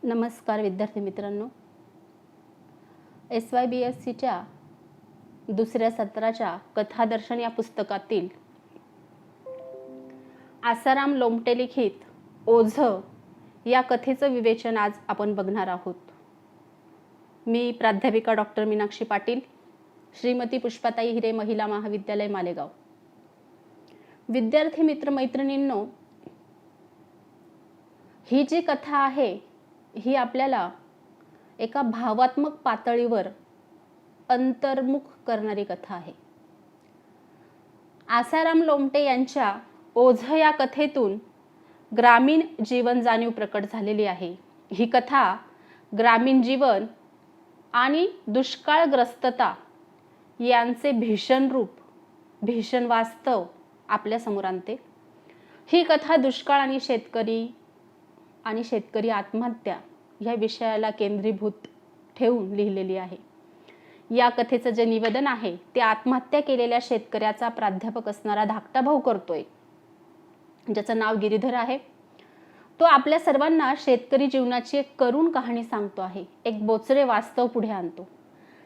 नमस्कार विद्यार्थी मित्रांनो, SYBSCच्या दुसऱ्या सत्राच्या कथादर्शन या पुस्तकातील आसाराम लोमटे लिखित ओझं या कथेचं विवेचन आज आपण बघणार आहोत. मी प्राध्यापिका डॉक्टर मीनाक्षी पाटील, श्रीमती पुष्पाताई हिरे, महिला महाविद्यालय मालेगाव. विद्यार्थी मित्र मैत्रिणींनो, ही जी कथा आहे ही आपल्याला एका भावात्मक पातळीवर अंतर्मुख करणारी कथा आहे. आसाराम लोमटे यांच्या ओझं या कथेतून ग्रामीण जीवन जाणीव प्रकट झालेली आहे. ही कथा ग्रामीण जीवन आणि दुष्काळग्रस्तता यांचे भीषण रूप, भीषण वास्तव आपल्या समोर आणते. ही कथा दुष्काळ आणि शेतकरी आत्महत्या या विषयाला केंद्रीभूत ठेवून लिहिलेली आहे. या कथेचं जे निवेदन आहे ते आत्महत्या केलेल्या शेतकऱ्याचा प्राध्यापक असणारा धाकटा भाऊ करतोय, ज्याचं नाव गिरीधर आहे. तो आपल्या सर्वांना शेतकरी जीवनाची एक करुण कहाणी सांगतो आहे, एक बोचरे वास्तव पुढे आणतो.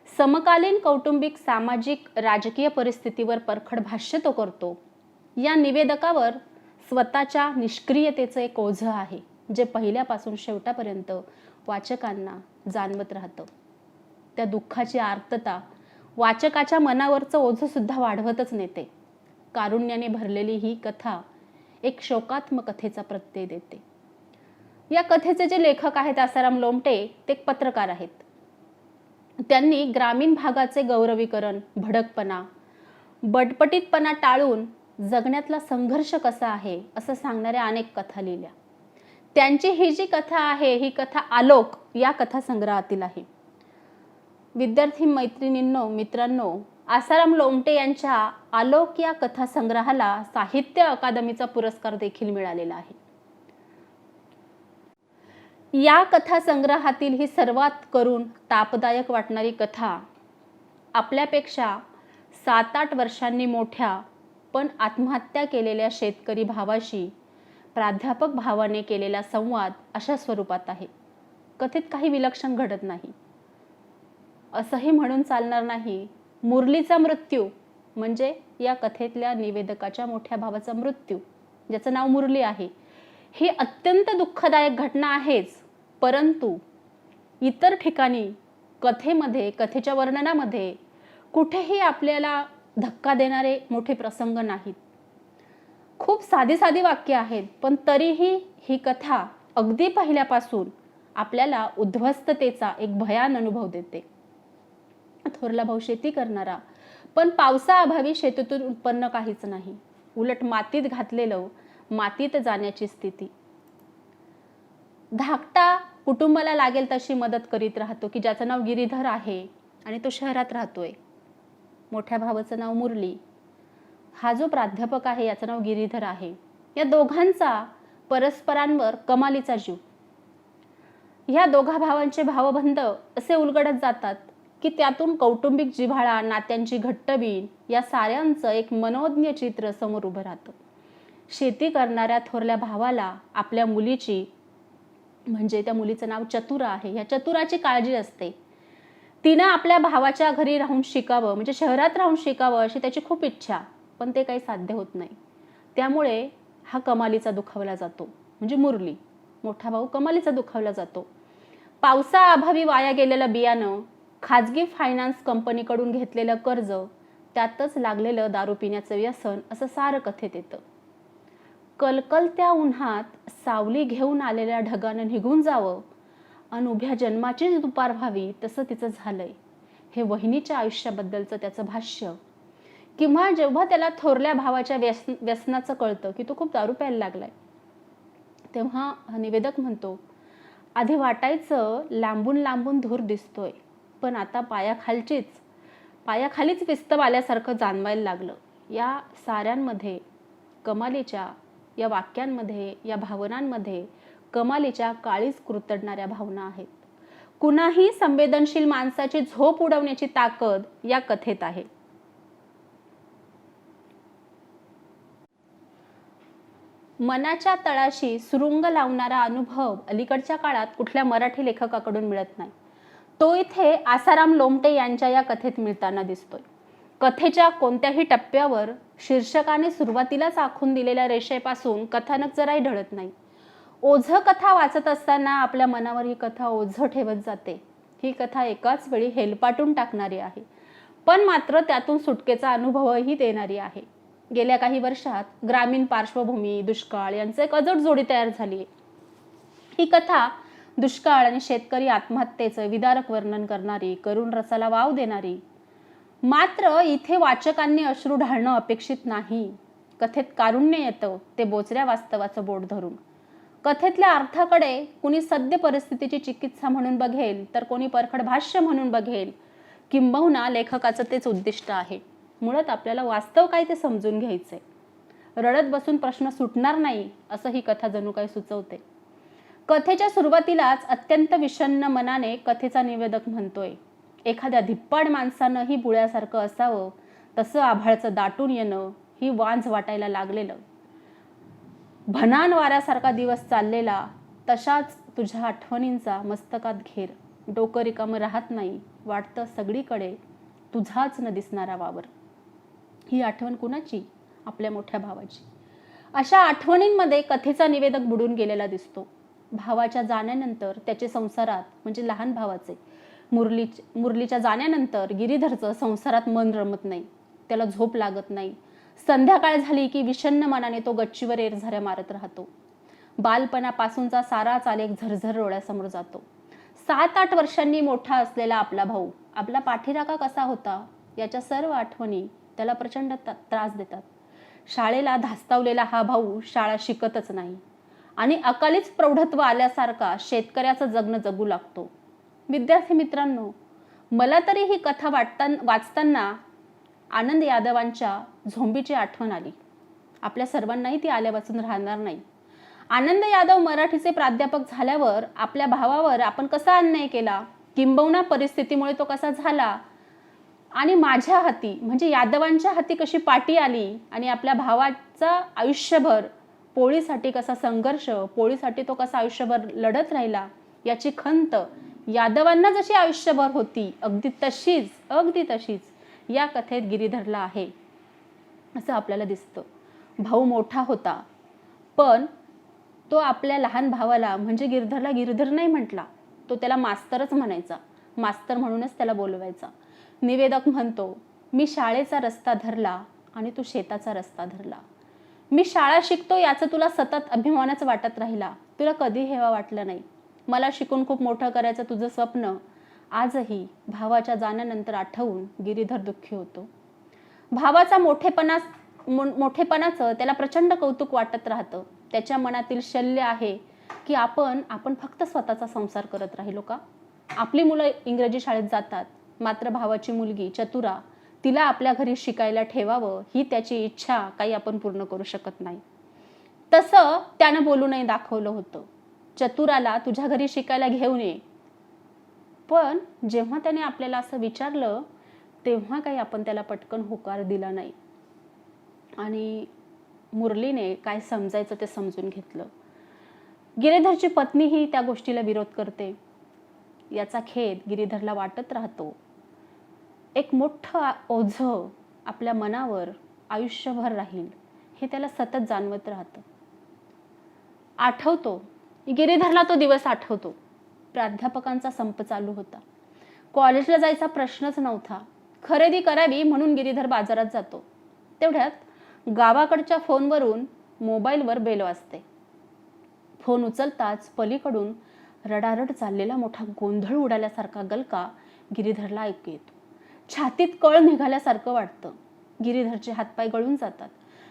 समकालीन कौटुंबिक, सामाजिक, राजकीय परिस्थितीवर परखड भाष्य तो करतो. या निवेदकावर स्वतःच्या निष्क्रियतेचं एक ओझं आहे, जे पहिल्यापासून शेवटापर्यंत वाचकांना जाणवत राहतं. त्या दुःखाची आर्तता वाचकाच्या मनावरचं ओझं सुद्धा वाढवतच नेते. कारुण्याने भरलेली ही कथा एक शोकात्मक कथेचा प्रत्यय देते. या कथेचे जे लेखक आहेत आसाराम लोमटे, ते एक पत्रकार आहेत. त्यांनी ग्रामीण भागाचे गौरवीकरण, भडकपणा, बटपटीतपणा टाळून जगण्यातला संघर्ष कसा आहे असं सांगणाऱ्या अनेक कथा लिहिल्या. त्यांची ही जी कथा आहे ही कथा आलोक या कथासंग्रहातील आहे. विद्यार्थी मैत्रिणींनो, मित्रांनो, आसाराम लोमटे यांच्या आलोक या कथासंग्रहाला साहित्य अकादमीचा पुरस्कार देखील मिळालेला आहे. या कथासंग्रहातील ही सर्वात करून तापदायक वाटणारी कथा आपल्यापेक्षा 7-8 वर्षांनी मोठ्या पण आत्महत्या केलेल्या शेतकरी भावाशी प्राध्यापक भावाने केलेला संवाद अशा स्वरूपात आहे. कथेत काही विलक्षण घडत नाही असंही म्हणून चालणार नाही. मुरलीचा मृत्यू म्हणजे या कथेतल्या निवेदकाच्या मोठ्या भावाचा मृत्यू, ज्याचं नाव मुरली आहे, ही अत्यंत दुःखदायक घटना आहेच. परंतु इतर ठिकाणी कथेमध्ये, कथेच्या वर्णनामध्ये कुठेही आपल्याला धक्का देणारे मोठे प्रसंग नाहीत. खूप साधी वाक्य आहेत, पण तरीही ही कथा अगदी पहिल्यापासून आपल्याला उद्ध्वस्ततेचा एक भयान अनुभव देते. थोरला भाऊ शेती करणारा, पण पावसाअभावी शेतीतून उत्पन्न काहीच नाही. उलट मातीत घातलेलं मातीत जाण्याची स्थिती. धाकटा कुटुंबाला लागेल तशी मदत करीत राहतो, की ज्याचं नाव गिरीधर आहे आणि तो शहरात राहतोय. मोठ्या भावाचं नाव मुरली, हा जो प्राध्यापक आहे याचं नाव गिरीधर आहे. या दोघांचा परस्परांवर कमालीचा जीव. ह्या दोघा भावांचे भावबंध असे उलगडत जातात की त्यातून कौटुंबिक जिव्हाळा, नात्यांची घट्टबीण या साऱ्यांचं एक मनोज्ञ चित्र समोर उभं राहतं. शेती करणाऱ्या थोरल्या भावाला आपल्या मुलीची, म्हणजे त्या मुलीचं नाव चतुरा आहे, या चतुराची काळजी असते. तिनं आपल्या भावाच्या घरी राहून शिकावं, म्हणजे शहरात राहून शिकावं अशी त्याची खूप इच्छा, पण ते काही साध्य होत नाही. त्यामुळे हा कमालीचा दुखावला जातो, म्हणजे मुरली मोठा भाऊ कमालीचा दुखावला जातो. पावसाअभावी वाया गेलेलं बियाणं, खाजगी फायनान्स कंपनीकडून घेतलेलं कर्ज, त्यातच लागलेलं दारू पिण्याचं व्यसन, असं सारं कथेत येतं. कलकलत्या उन्हात सावली घेऊन आलेल्या ढगानं निघून जावं आणि उभ्या जन्माचीच दुपार व्हावी तसं तिचं झालंय. हे वहिनीच्या आयुष्याबद्दलचं त्याचं भाष्य. किंवा जेव्हा त्याला थोरल्या भावाच्या व्यसनाचं कळतं की तो खूप दारू प्यायला लागलाय, तेव्हा निवेदक म्हणतो, आधी वाटायचं लांबून लांबून धूर दिसतोय, पण आता पायाखालीच विस्तव आल्यासारखं जाणवायला लागलं. या साऱ्यांमध्ये कमालीच्या, या वाक्यांमध्ये, या भावनांमध्ये कमालीच्या काळीच कुरतडणाऱ्या भावना आहेत. कुणाही संवेदनशील माणसाची झोप उडवण्याची ताकद या कथेत आहे. मनाच्या तळाशी सुरुंग लावणारा अनुभव अलीकडच्या काळात कुठल्या मराठी लेखकाकडून मिळत नाही. तो इथे आसाराम लोमटे यांच्या या कथेत मिळताना दिसतोय. कथेच्या कोणत्याही टप्प्यावर शीर्षकाने सुरुवातीलाच आखून दिलेल्या रेषेपासून कथानक जराही ढळत नाही. ओझं कथा वाचत असताना आपल्या मनावर ही कथा ओझं ठेवत जाते. ही कथा एकाच वेळी हेलपाटून टाकणारी आहे, पण मात्र त्यातून सुटकेचा अनुभवही देणारी आहे. गेल्या काही वर्षात ग्रामीण पार्श्वभूमी, दुष्काळ यांचे एक अजोड जोडी तयार झाली आहे. ही कथा दुष्काळ आणि शेतकरी आत्महत्येचं विदारक वर्णन करणारी, करुण रसाला वाव देणारी. मात्र इथे वाचकांनी अश्रू ढाळणं अपेक्षित नाही. कथेत कारुण्य येतं ते बोचऱ्या वास्तवाचं बोट धरून. कथेतल्या अर्थाकडे कुणी सद्य परिस्थितीची चिकित्सा म्हणून बघेल, तर कोणी परखड भाष्य म्हणून बघेल. किंबहुना लेखकाचं तेच उद्दिष्ट आहे. मुळात आपल्याला वास्तव काय ते समजून घ्यायचंय. रडत बसून प्रश्न सुटणार नाही असं ही कथा जणू काही सुचवते. कथेच्या सुरुवातीलाच अत्यंत विषण्ण मनाने कथेचा निवेदक म्हणतोय, एखाद्या धिप्पाड माणसानंही बुळ्यासारखं असावं, तसं आभाळचं दाटून येणं ही वांझ वाटायला लागलेलं. भनान वाऱ्यासारखा दिवस चाललेला, तशाच तुझ्या आठवणींचा मस्तकात घेर. डोकं रिकामं राहत नाही, वाटतं सगळीकडे तुझाच न दिसणारा वावर. ही आठवण कुणाची? आपल्या मोठ्या भावाची. अशा आठवणींमध्ये कथेचा निवेदक बुडून गेलेला दिसतो. भावाच्या जाण्यानंतर त्याचे संसारात, म्हणजे लहान भावाचे मुरलीच्या जाण्यानंतर गिरीधरचं संसारात मन रमत नाही. त्याला झोप लागत नाही. संध्याकाळ झाली की विषण्ण मनाने तो गच्चीवर एरझाऱ्या मारत राहतो. बालपणापासूनचा साराच आलेख झरझर डोळ्यासमोर जातो. 7-8 वर्षांनी मोठा असलेला आपला भाऊ, आपला पाठीराखा कसा होता याच्या सर्व आठवणी त्याला प्रचंड त्रास देतात. शाळेला धास्तावलेला हा भाऊ शाळा शिकतच नाही आणि अकालीच प्रौढत्व आल्यासारखा शेतकऱ्याचं जगणं जगू लागतो. विद्यार्थी मित्रांनो, मला तरी ही कथा वाचताना आनंद यादवांच्या झोंबीची आठवण आली. आपल्या सर्वांनाही ती आल्यापासून राहणार नाही. आनंद यादव मराठीचे प्राध्यापक झाल्यावर आपल्या भावावर आपण कसा अन्याय केला, किंबहुना परिस्थितीमुळे तो कसा झाला, आणि माझ्या हाती म्हणजे यादवांच्या हाती कशी पाटी आली, आणि आपल्या भावाचा आयुष्यभर पोळीसाठी कसा संघर्ष, पोळीसाठी तो कसा आयुष्यभर लढत राहिला, याची खंत यादवांना जशी आयुष्यभर होती, अगदी तशीच या कथेत गिरीधरला आहे असं आपल्याला दिसतं. भाऊ मोठा होता, पण तो आपल्या लहान भावाला म्हणजे गिरधरला गिरधर नाही म्हटला. तो त्याला मास्तरच म्हणायचा. मास्तर म्हणूनच त्याला बोलवायचा. निवेदक म्हणतो, मी शाळेचा रस्ता धरला आणि तू शेताचा रस्ता धरला. मी शाळा शिकतो याचं तुला सतत अभिमानच वाटत राहिला. तुला कधी हेवा वाटलं नाही. मला शिकून खूप मोठं करायचं तुझं स्वप्न आजही भावाच्या जाण्यानंतर आठवून गिरीधर दुःखी होतो. भावाचा मोठेपणाचं त्याला प्रचंड कौतुक वाटत राहतं. त्याच्या मनातील शल्य आहे की आपण फक्त स्वतःचा संसार करत राहिलो का? आपली मुलं इंग्रजी शाळेत जातात, मात्र भावाची मुलगी चतुरा, तिला आपल्या घरी शिकायला ठेवावं ही त्याची इच्छा काही आपण पूर्ण करू शकत नाही. तसं त्यानं बोलूनही दाखवलं होतं, चतुराला तुझ्या घरी शिकायला घेऊन ये. पण जेव्हा त्याने आपल्याला असं विचारलं, तेव्हा काही आपण त्याला पटकन होकार दिला नाही आणि मुरलीने काय समजायचं ते समजून घेतलं. गिरीधरची पत्नीही त्या गोष्टीला विरोध करते. याचा खेद गिरीधरला वाटत राहतो. एक मोठं ओझं आपल्या मनावर आयुष्यभर राहील हे त्याला सतत जाणवत राहतं. गिरीधरला तो दिवस आठवतो. प्राध्यापकांचा संप चालू होता. कॉलेजला जायचा प्रश्नच नव्हता. खरेदी करावी म्हणून गिरीधर बाजारात जातो. तेवढ्यात गावाकडच्या फोनवरून मोबाईलवर बेल वाजते. फोन उचलताच पलीकडून रडारड चाललेला मोठा गोंधळ उडाल्यासारखा गलका गिरीधरला ऐकू येतो. छातीत कळ निघाल्यासारखं वाटतं. गिरीधरचे हातपाय गळून जातात.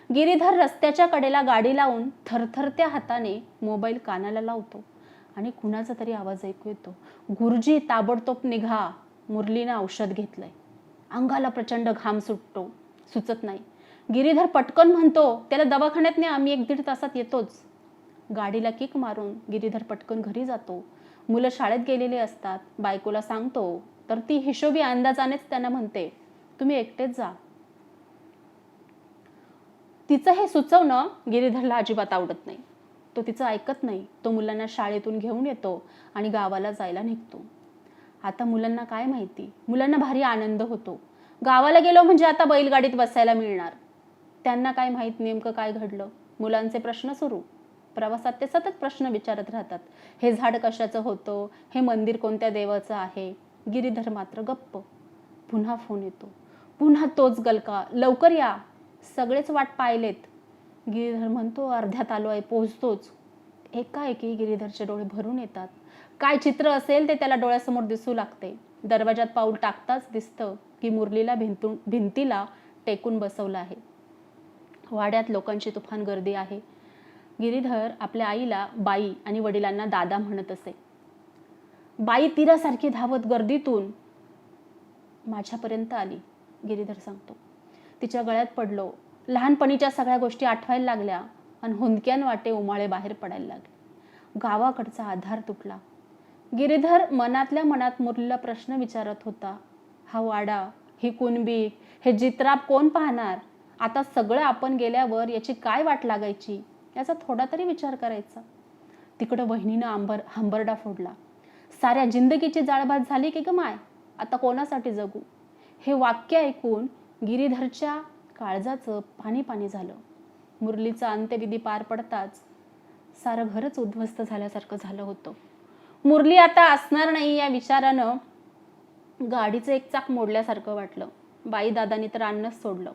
गिरीधर रस्त्याच्या कडेला गाडी लावून थरथरत्या हाताने मोबाईल कानाला लावतो आणि कुणाचा तरी आवाज ऐकू येतो. गुरुजी, ताबडतोब निघा, मुरलीनं औषध घेतलंय. अंगाला प्रचंड घाम सुचत नाही. गिरीधर पटकन म्हणतो, त्याला दवाखान्यात नाही, आम्ही 1-1.5 तासात येतोच. गाडीला किक मारून गिरीधर पटकन घरी जातो. मुलं शाळेत गेलेली असतात. बायकोला सांगतो तर ती हिशोबी अंदाजानेच त्यांना म्हणते, तुम्ही एकटेच जा. तिचं हे सुचवणं गिरीधरला अजिबात आवडत नाही. तो तिचं ऐकत नाही. तो मुलांना शाळेतून घेऊन येतो आणि गावाला जायला निघतो. आता मुलांना काय माहिती, मुलांना भारी आनंद होतो. गावाला गेलो म्हणजे आता बैलगाडीत बसायला मिळणार. त्यांना काय माहित नेमकं काय घडलं. मुलांचे प्रश्न सुरू. प्रवासात ते सतत प्रश्न विचारत राहतात. हे झाड कशाचं होतं, हे मंदिर कोणत्या देवाचं आहे. गिरीधर मात्र गप्प. पुन्हा फोन येतो. पुन्हा तोच गलका, लवकर या, सगळेच वाट पाहिलेत. गिरीधर म्हणतो अर्ध्यात आलो आहे, पोहोचतोच. एकाएकी गिरीधरचे डोळे भरून येतात. काय चित्र असेल ते त्याला डोळ्यासमोर दिसू लागते. दरवाजात पाऊल टाकताच दिसतं की मुरलीला भिंतीला टेकून बसवलं आहे. वाड्यात लोकांची तुफान गर्दी आहे. गिरीधर आपल्या आईला बाई आणि वडिलांना दादा म्हणत असे. बाई तीरासारखी धावत गर्दीतून माझ्यापर्यंत आली, गिरीधर सांगतो. तिच्या गळ्यात पडलो. लहानपणीच्या सगळ्या गोष्टी आठवायला लागल्या आणि हुंदक्यान वाटे उमाळे बाहेर पडायला लागले. गावाकडचा आधार तुटला. गिरीधर मनातल्या मनात मुरलीला प्रश्न विचारत होता. हा वाडा, ही कुणबी, हे जित्राप कोण पाहणार. आता सगळं आपण गेल्यावर याची काय वाट लागायची, याचा थोडा तरी विचार करायचा. तिकडं वहिनीनं हंबरडा फोडला. साऱ्या जिंदगीची जाळभात झाली की ग माय, आता कोणासाठी जगू. हे वाक्य ऐकून गिरीधरच्या काळजाचं पाणी पाणी झालं. मुरलीचा अंत्यविधी पार पडताच सारं घरच उद्ध्वस्त झाल्यासारखं झालं होतं. मुरली आता असणार नाही या विचारानं गाडीचं एक चाक मोडल्यासारखं वाटलं. बाई दादानी तर अन्नच सोडलं.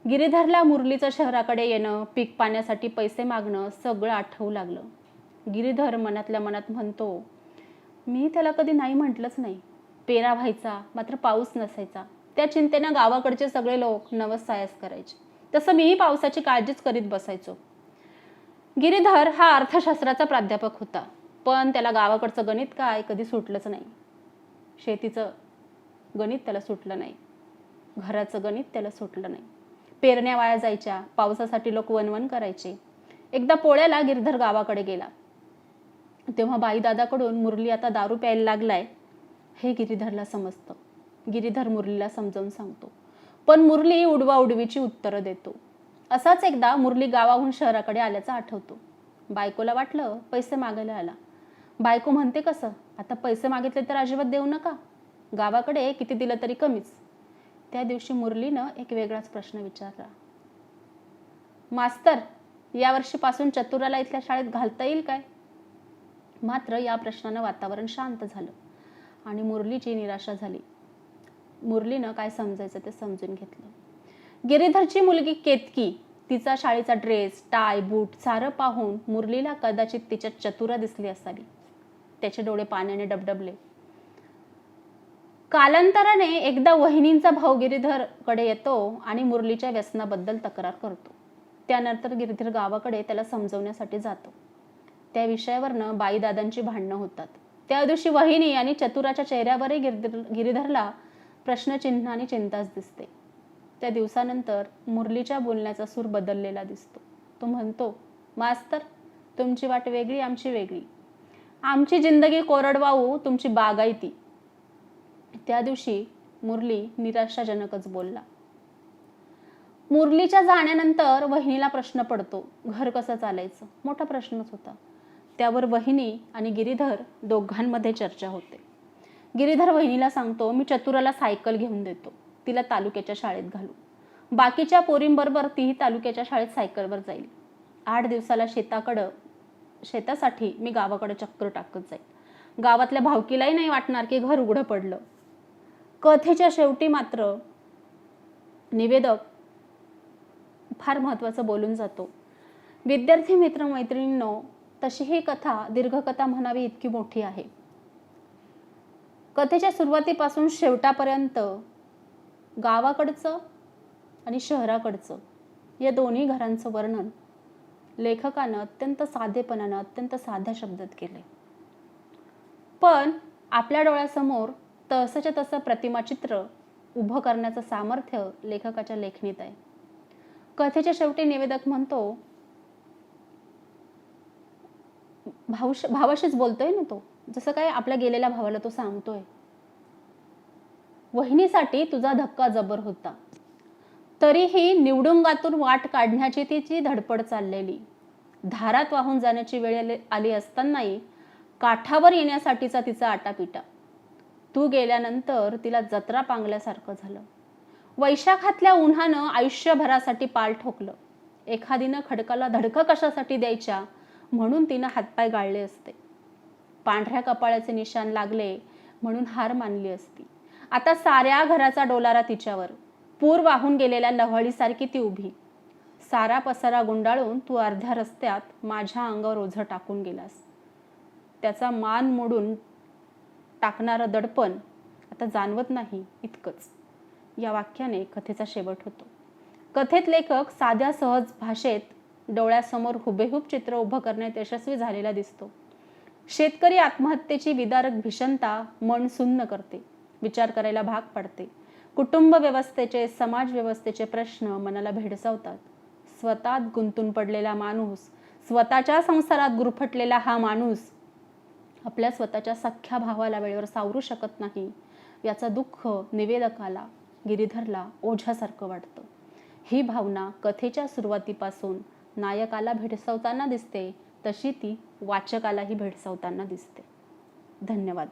गिरीधरला मुरलीचं शहराकडे येणं, पीक पाण्यासाठी पैसे मागणं सगळं आठवू लागलं. गिरीधर मनातल्या मनात म्हणतो, मी त्याला कधी नाही म्हटलंच नाही. पेरा व्हायचा मात्र पाऊस नसायचा. त्या चिंतेनं गावाकडचे सगळे लोक नवस सायास करायचे. तसं मीही पावसाची काळजीच करीत बसायचो. गिरीधर हा अर्थशास्त्राचा प्राध्यापक होता, पण त्याला गावाकडचं गणित काय कधी सुटलंच नाही. शेतीचं गणित त्याला सुटलं नाही. घराचं गणित त्याला सुटलं नाही. पेरण्या वाया जायच्या, पावसासाठी लोक वनवन करायचे. एकदा पोळ्याला गिरधर गावाकडे गेला. तेव्हा बाई दादाकडून मुरली आता दारू प्यायला लागलाय हे गिरीधरला समजतं. गिरीधर मुरलीला समजावून सांगतो, पण मुरली उडवाउडवीची उत्तरं देतो. असाच एकदा मुरली गावाहून शहराकडे आल्याचं आठवतो. बायकोला वाटलं पैसे मागायला आला. बायको म्हणते, कसं आता पैसे मागितले तर अजिबात देऊ नका, गावाकडे किती दिलं तरी कमीच. त्या दिवशी मुरलीनं एक वेगळाच प्रश्न विचारला. मास्तर, यावर्षीपासून चतुराला इथल्या शाळेत घालता येईल काय? मात्र या प्रश्नानं वातावरण शांत झालं आणि मुरलीची निराशा झाली. मुरलीनं काय समजायचं ते समजून घेतलं. गिरीधरची मुलगी केतकी, तिचा शाळेचा ड्रेस, टाय, बूट सारं पाहून मुरलीला कदाचित तिच्यात चतुरा दिसली असावी. त्याचे डोळे पाण्याने डबडबले. कालांतराने एकदा वहिनींचा भाऊ गिरीधरकडे येतो आणि मुरलीच्या व्यसनाबद्दल तक्रार करतो. त्यानंतर गिरीधर गावाकडे त्याला समजवण्यासाठी जातो. त्या विषयावरनं बाई दादांची भांडणं होतात. त्या दिवशी वहिनी आणि चतुराच्या चेहऱ्यावरही गिरीधरला प्रश्नचिन्ह आणि चिंताच दिसते. त्या दिवसानंतर मुरलीच्या बोलण्याचा सूर बदललेला दिसतो. तो म्हणतो, मास्तर, तुमची वाट वेगळी, आमची वेगळी. आमची जिंदगी कोरडवाहू, तुमची बागायती. त्या दिवशी मुरली निराशाजनकच बोलला. मुरलीच्या जाण्यानंतर वहिनीला प्रश्न पडतो, घर कसं चालायचं. मोठा प्रश्नच होता. त्यावर वहिनी आणि गिरीधर दोघांमध्ये चर्चा होते. गिरीधर वहिनीला सांगतो, मी चतुराला सायकल घेऊन देतो, तिला तालुक्याच्या शाळेत घालू. बाकीच्या पोरींबरोबर तीही तालुक्याच्या शाळेत सायकलवर जाईल. 8 दिवसाला शेतासाठी मी गावाकडे चक्कर टाकत जाईल. गावातल्या भावकीलाही नाही वाटणार की घर उघडं पडलं. कथेच्या शेवटी मात्र निवेदक फार महत्त्वाचं बोलून जातो. विद्यार्थी मित्रमैत्रिणींनो, तशी ही कथा दीर्घकथा म्हणावी इतकी मोठी आहे. कथेच्या सुरुवातीपासून शेवटापर्यंत गावाकडचं आणि शहराकडचं या दोन्ही घरांचं वर्णन लेखकानं अत्यंत साधेपणानं, अत्यंत साध्या शब्दात केले. पण आपल्या डोळ्यासमोर तसंच्या तसं प्रतिमाचित्र उभं करण्याचं सामर्थ्य लेखकाच्या लेखणीत आहे. कथेच्या शेवटी निवेदक म्हणतो, भावाशीच बोलतोय ना तो, जसं काय आपल्या गेलेल्या भावाला तो सांगतोय. वहिनीसाठी तुझा धक्का जबर होता. तरीही निवडुंगातून वाट काढण्याची तिची धडपड चाललेली. धारात वाहून जाण्याची वेळ आली असतानाही काठावर येण्यासाठीचा तिचा आटापिटा. तू गेल्यानंतर तिला जत्रा पांगल्यासारखं झालं. वैशाखातल्या उन्हानं आयुष्यभरासाठी पाल ठोकलं. एखादीनं खडकाला धडकं कशासाठी द्यायच्या म्हणून तिनं हातपाय गाळले असते. पांढऱ्या कपाळाचे निशाण लागले म्हणून हार मानली असती. आता साऱ्या घराचा डोलारा तिच्यावर. पूर वाहून गेलेल्या लव्हाळीसारखी ती उभी. सारा पसारा गुंडाळून तू अर्ध्या रस्त्यात माझ्या अंगावर ओझं टाकून गेलास. त्याचा मान मोडून टाकणारं दडपण आता जाणवत नाही इतकंच. या वाक्याने कथेचा शेवट होतो. कथेत लेखक साध्या सहज भाषेत डोळ्यासमोर हुबेहूब चित्र उभं करण्यात यशस्वी झालेला दिसतो. शेतकरी आत्महत्येची विदारक भीषणता मन सुन्न करते, विचार करायला भाग पाडते. कुटुंब व्यवस्थेचे, समाज व्यवस्थेचे प्रश्न मनाला भेडसावतात. स्वतःत गुंतून पडलेला माणूस, स्वतःच्या संसारात गुरफटलेला हा माणूस आपल्या स्वतःच्या सख्ख्या भावाला वेळेवर सावरू शकत नाही याचं दुःख निवेदकाला, गिरीधरला ओझ्यासारखं वाटतं. ही भावना कथेच्या सुरुवातीपासून नायकाला भेडसावताना दिसते, तशी ती वाचकालाही भेडसावताना दिसते. धन्यवाद.